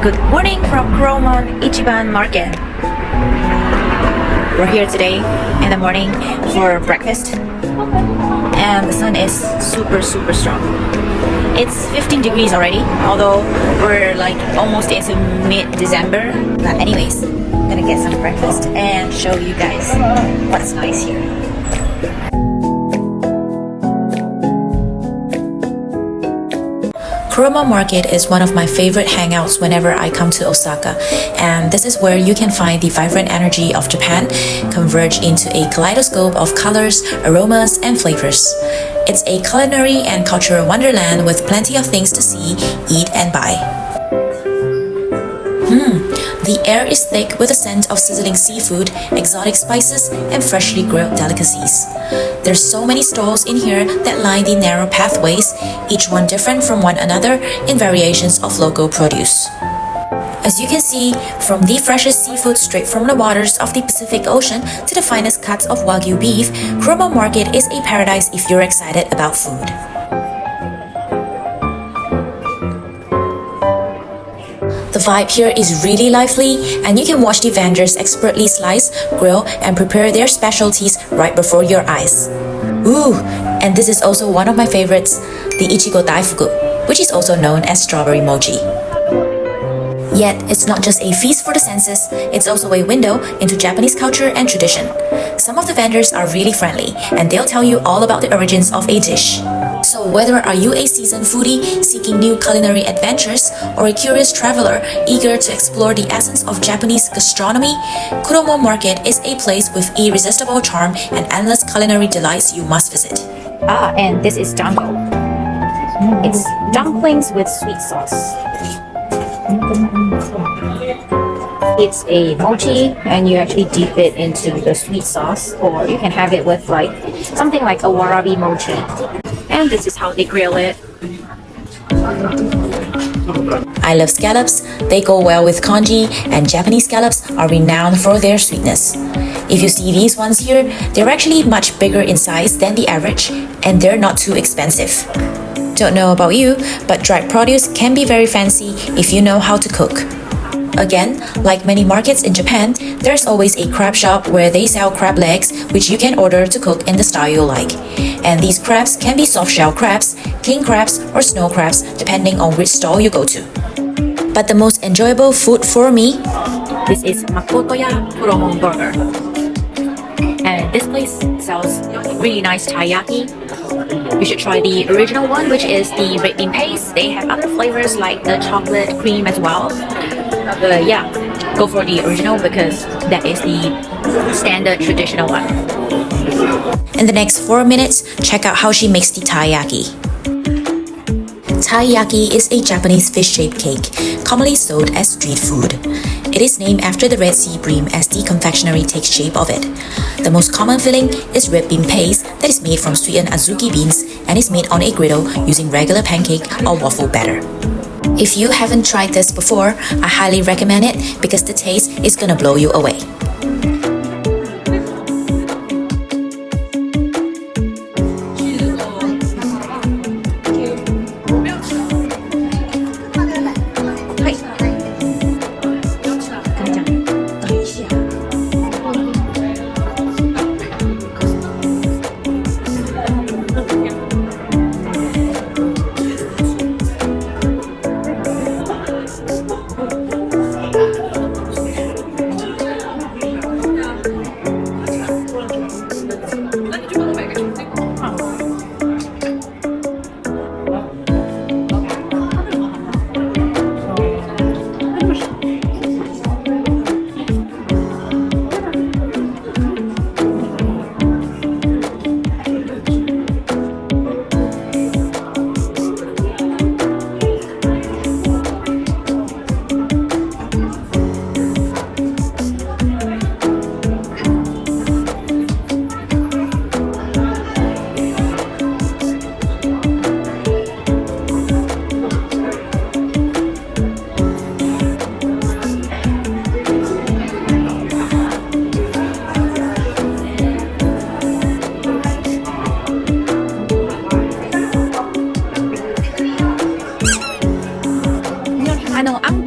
Good morning from Kuromon Market. We're here today in the morning for breakfast and the sun is super strong. It's 15 degrees already, although we're like almost into mid-December. But anyways, I'm gonna get some breakfast and show you guys what's nice here. Kuromon Market is one of my favorite hangouts whenever I come to Osaka, and this is where you can find the vibrant energy of Japan converge into a kaleidoscope of colors, aromas, and flavors. It's a culinary and cultural wonderland with plenty of things to see, eat, and buy. The air is thick with a scent of sizzling seafood, exotic spices, and freshly grilled delicacies. There's so many stalls in here that line the narrow pathways, each one different from one another in variations of local produce. As you can see, from the freshest seafood straight from the waters of the Pacific Ocean to the finest cuts of Wagyu beef, Kuromon Market is a paradise if you're excited about food. The vibe here is really lively, and you can watch the vendors expertly slice, grill, and prepare their specialties right before your eyes. Ooh, and this is also one of my favorites, the Ichigo Daifuku, which is also known as strawberry mochi. Yet, it's not just a feast for the senses, it's also a window into Japanese culture and tradition. Some of the vendors are really friendly, and they'll tell you all about the origins of a dish. So whether are you a seasoned foodie seeking new culinary adventures or a curious traveler eager to explore the essence of Japanese gastronomy, Kuromon Market is a place with irresistible charm and endless culinary delights you must visit. And this is dango. It's dumplings with sweet sauce. It's a mochi, and you actually dip it into the sweet sauce, or you can have it with like something like a Warabi mochi. And this is how they grill it. I love scallops. They go well with congee, and Japanese scallops are renowned for their sweetness. If you see these ones here, they're actually much bigger in size than the average, and they're not too expensive. Don't know about you, but dried produce can be very fancy if you know how to cook. Again, like many markets in Japan, there's always a crab shop where they sell crab legs, which you can order to cook in the style you like. And these crabs can be soft-shell crabs, king crabs, or snow crabs, depending on which stall you go to. But the most enjoyable food for me, this is Makotoya Kuromon burger. And this place sells really nice taiyaki. You should try the original one, which is the red bean paste. They have other flavors like the chocolate cream as well. But yeah, go for the original because that is the standard traditional one. In the next 4 minutes, check out how she makes the taiyaki. Taiyaki is a Japanese fish-shaped cake, commonly sold as street food. It is named after the Red Sea bream as the confectionery takes shape of it. The most common filling is red bean paste that is made from sweetened azuki beans and is made on a griddle using regular pancake or waffle batter. If you haven't tried this before, I highly recommend it because the taste is gonna blow you away.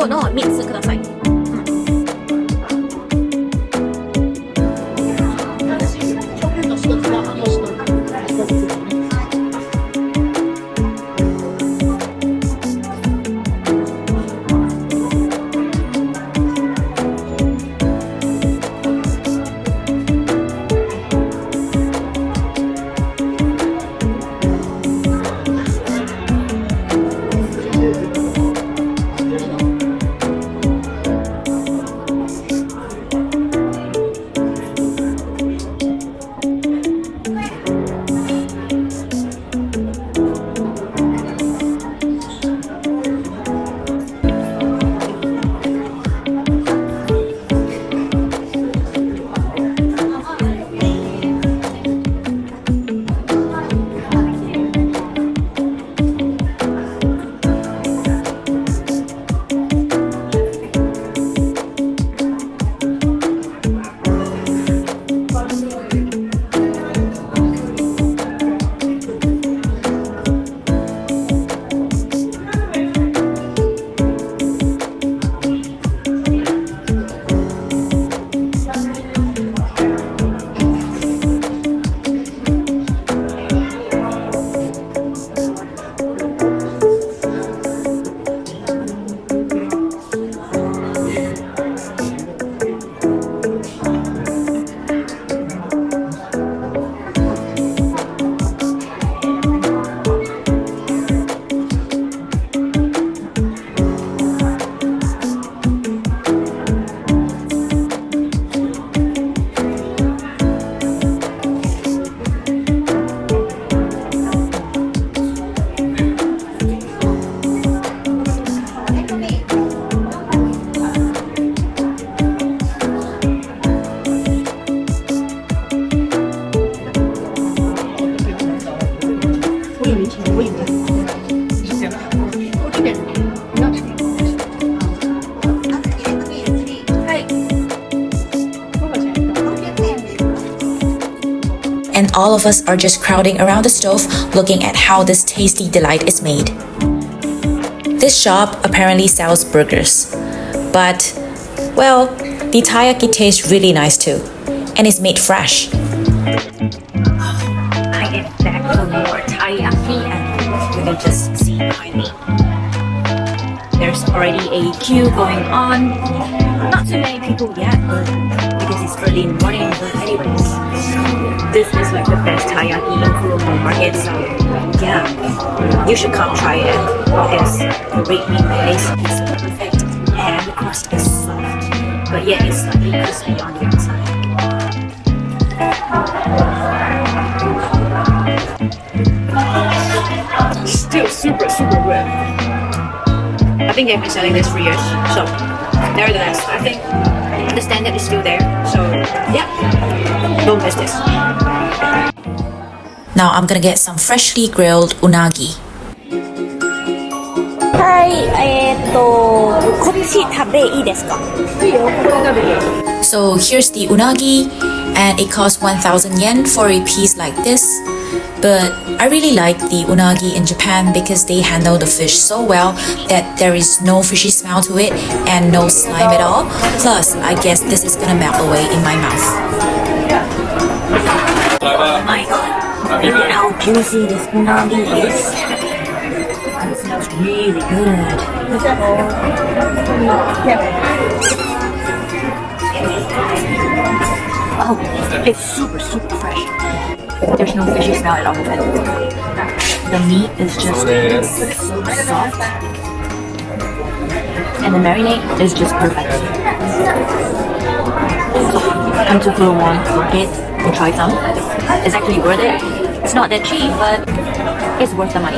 個の3つください。And all of us are just crowding around the stove looking at how this tasty delight is made. This shop apparently sells burgers, but, well, the taiyaki tastes really nice too, and it's made fresh. I am back for more taiyaki, and you can just see behind me. There's already a queue going on. Not too many people yet, but because it's early in the morning. But anyways, this is like the best taiyaki in Kuromon Market, so yeah, you should come try it. It's the brimming base is perfect and the crust is soft, but yet it's slightly crispy on the outside. Still super good. I think they've been selling this for years, so nevertheless, I think the standard is still there, so yeah, don't miss this. Now I'm gonna get some freshly grilled unagi. はい、こっち食べいいですか？いいよ、ここで食べるよ。 So here's the unagi, and it costs 1,000 yen for a piece like this. But I really like the unagi in Japan because they handle the fish so well that there is no fishy smell to it and no slime at all. Plus, I guess this is gonna melt away in my mouth. Oh my god, look at how juicy this unagi is. It smells really good. Oh, it's super fresh. There's no fishy smell at all of it. The meat is just so soft. And the marinade is just perfect. Come to Kuromon Market and try some. It's actually worth it. It's not that cheap, but it's worth the money.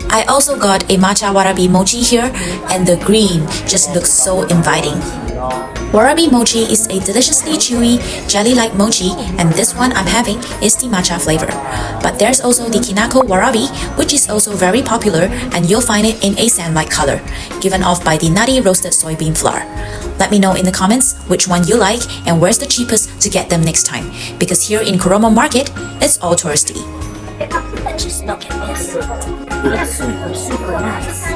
I also got a matcha warabi mochi here, and the green just looks so inviting. Warabi mochi is a deliciously chewy, jelly-like mochi, and this one I'm having is the matcha flavor. But there's also the kinako warabi, which is also very popular, and you'll find it in a sand-like color, given off by the nutty roasted soybean flour. Let me know in the comments which one you like and where's the cheapest to get them next time, because here in Kuromon Market, it's all touristy. Just look at this. It's super nice.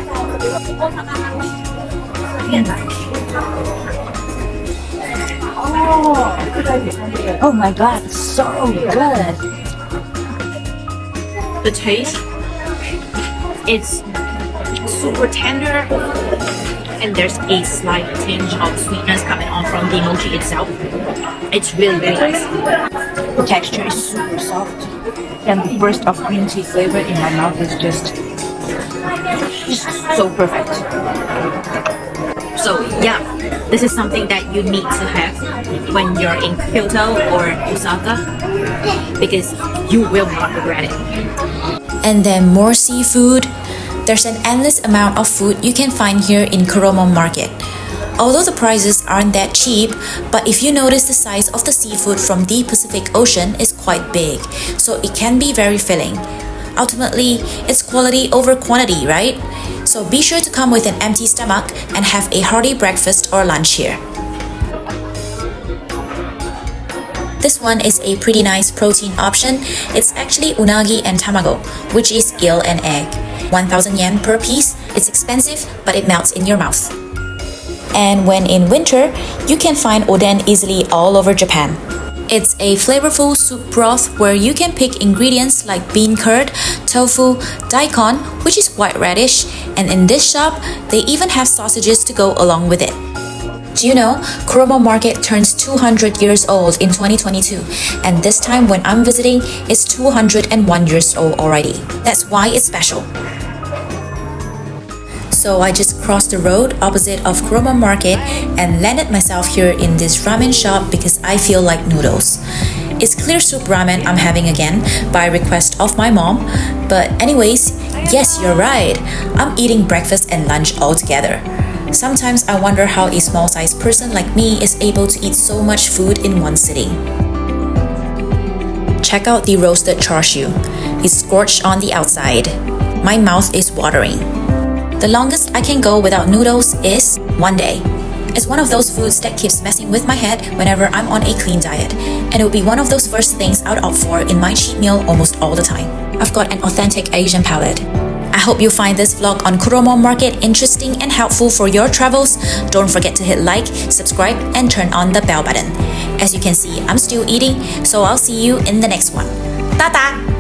Oh my god, it's so good. The taste, it's super tender, and there's a slight tinge of sweetness coming on from the mochi itself. It's really, really nice. The texture is super soft, and the burst of green tea flavor in my mouth is just so perfect. So yeah, this is something that you need to have when you're in Kyoto or Osaka, because you will not regret it. And then more seafood. There's an endless amount of food you can find here in Kuromon Market. Although the prices aren't that cheap, but if you notice the size of the seafood from the Pacific Ocean is quite big, so it can be very filling. Ultimately, it's quality over quantity, right? So be sure to come with an empty stomach and have a hearty breakfast or lunch here. This one is a pretty nice protein option. It's actually unagi and tamago, which is eel and egg. 1,000 yen per piece. It's expensive, but it melts in your mouth. And when in winter, you can find oden easily all over Japan. It's a flavorful soup broth where you can pick ingredients like bean curd, tofu, daikon, which is white radish, and in this shop, they even have sausages to go along with it. Do you know, Kuromon Market turns 200 years old in 2022, and this time when I'm visiting, it's 201 years old already. That's why it's special. So I just crossed the road opposite of Kuromon Market and landed myself here in this ramen shop because I feel like noodles. It's clear soup ramen I'm having again by request of my mom. But anyways, yes, you're right. I'm eating breakfast and lunch all together. Sometimes I wonder how a small-sized person like me is able to eat so much food in one sitting. Check out the roasted char siu. It's scorched on the outside. My mouth is watering. The longest I can go without noodles is 1 day. It's one of those foods that keeps messing with my head whenever I'm on a clean diet, and it will be one of those first things I'd opt for in my cheat meal almost all the time. I've got an authentic Asian palate. I hope you find this vlog on Kuromon Market interesting and helpful for your travels. Don't forget to hit like, subscribe, and turn on the bell button. As you can see, I'm still eating, so I'll see you in the next one. Ta-ta!